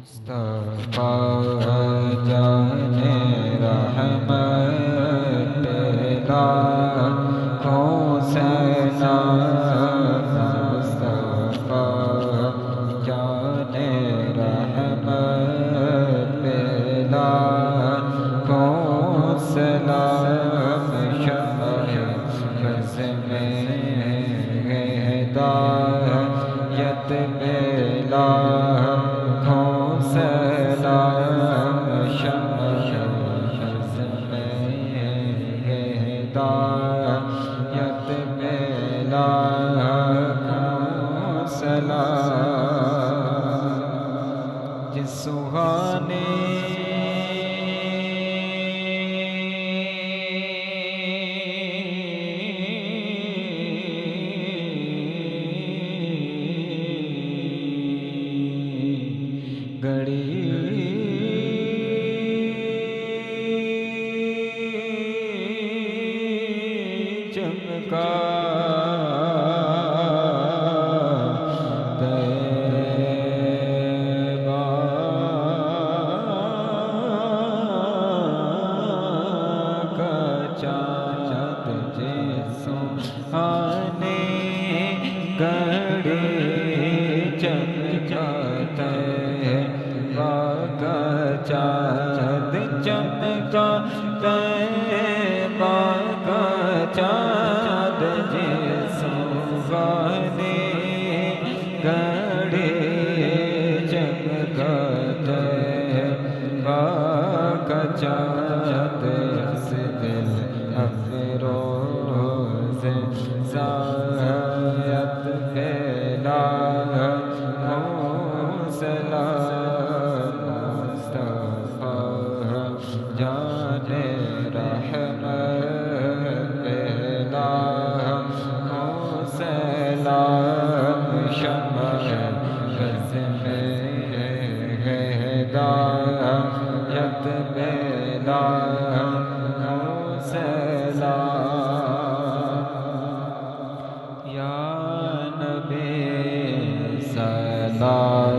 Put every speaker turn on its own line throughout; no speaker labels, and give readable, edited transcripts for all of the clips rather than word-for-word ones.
مصطفیٰ جان رحمت لاکھوں سلام مصطفیٰ جان رحمت لاکھوں سلام شمع بز میں ہدایت لاکھوں سلام شمع بز میں ہدایت لاکھوں سلام جس سہانے گڑی چمکا طیبہ کا چاند جس سہانے گڑی چمکا چاند چمکا طیبہ کا چاند جس سہانے گڑی چمکا طیبہ کا چاند اس دل افروز زایت پھیلا سلام مصطفیٰ جان رحمت لاکھوں سلام شمع بز میں ہدایت لاکھوں سلام یا نبی سلام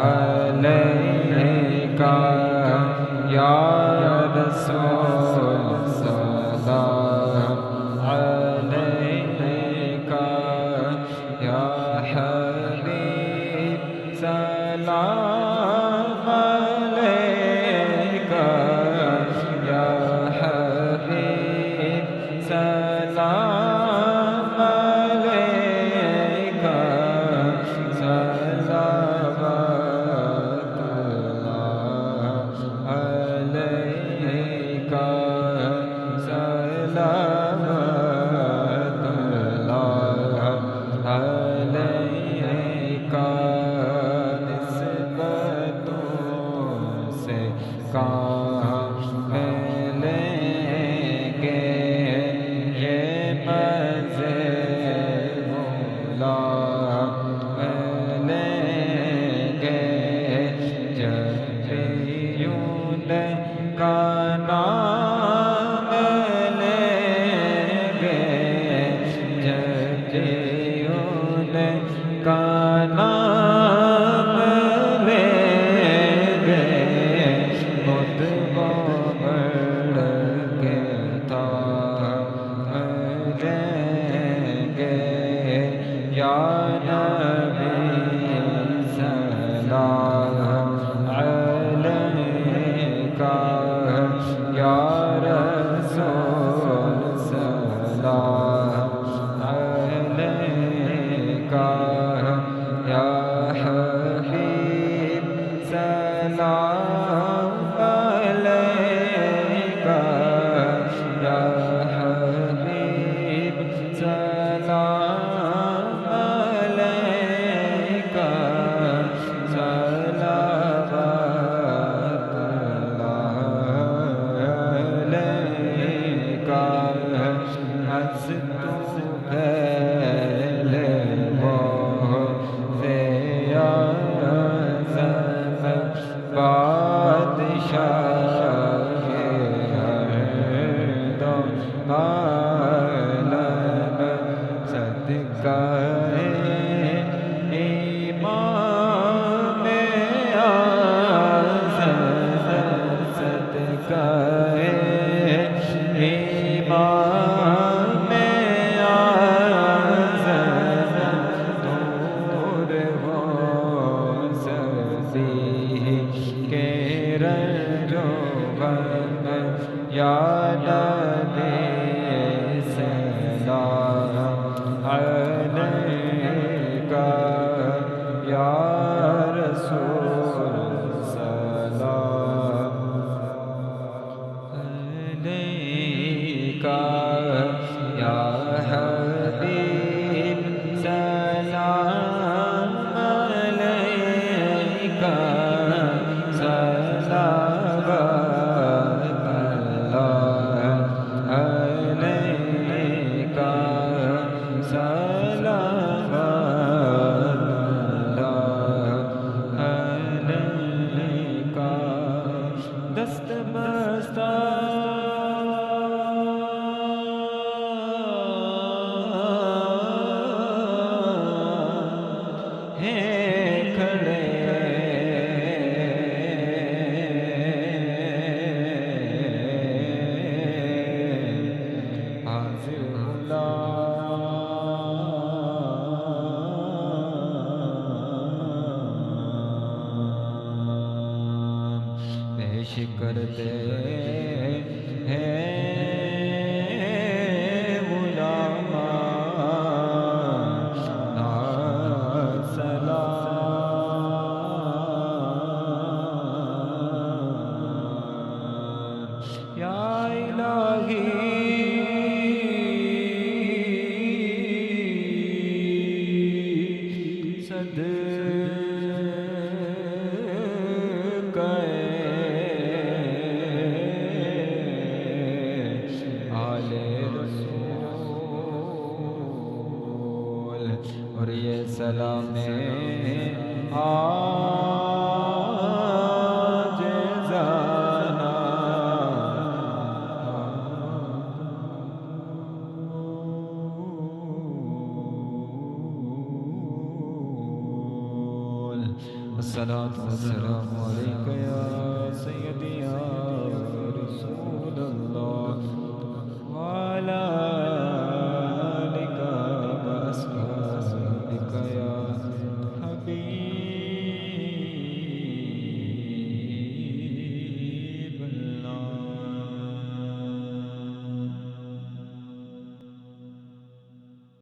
علیکہ یا رسول سلام علیکہ یا حبیب سلام علیکہ یا حبیب سلام علیکہ کہاں ملیں گے یہ مزے مولا ملیں گے جبریل کا نام لیں گے جبریل کا نام لیں گے یا نبی سلام علیکہ یا رسول سلام علیکہ یا حبیب سلام علیکہ یا حبیب سلام بار رنجو غم یا نبی سلام علیکہ یا رسول سلام علیکہ یا حبیب سلام علیکہ صلوات اللہ علیکہ صلوات اللہ علیکہ دست بستہ پیش کرتے ہیں غلامان سلام یا الہی اور یہ سلام آج زانا الصلاة والسلام علیکہ یا سیدی یا رسول اللہ وعلی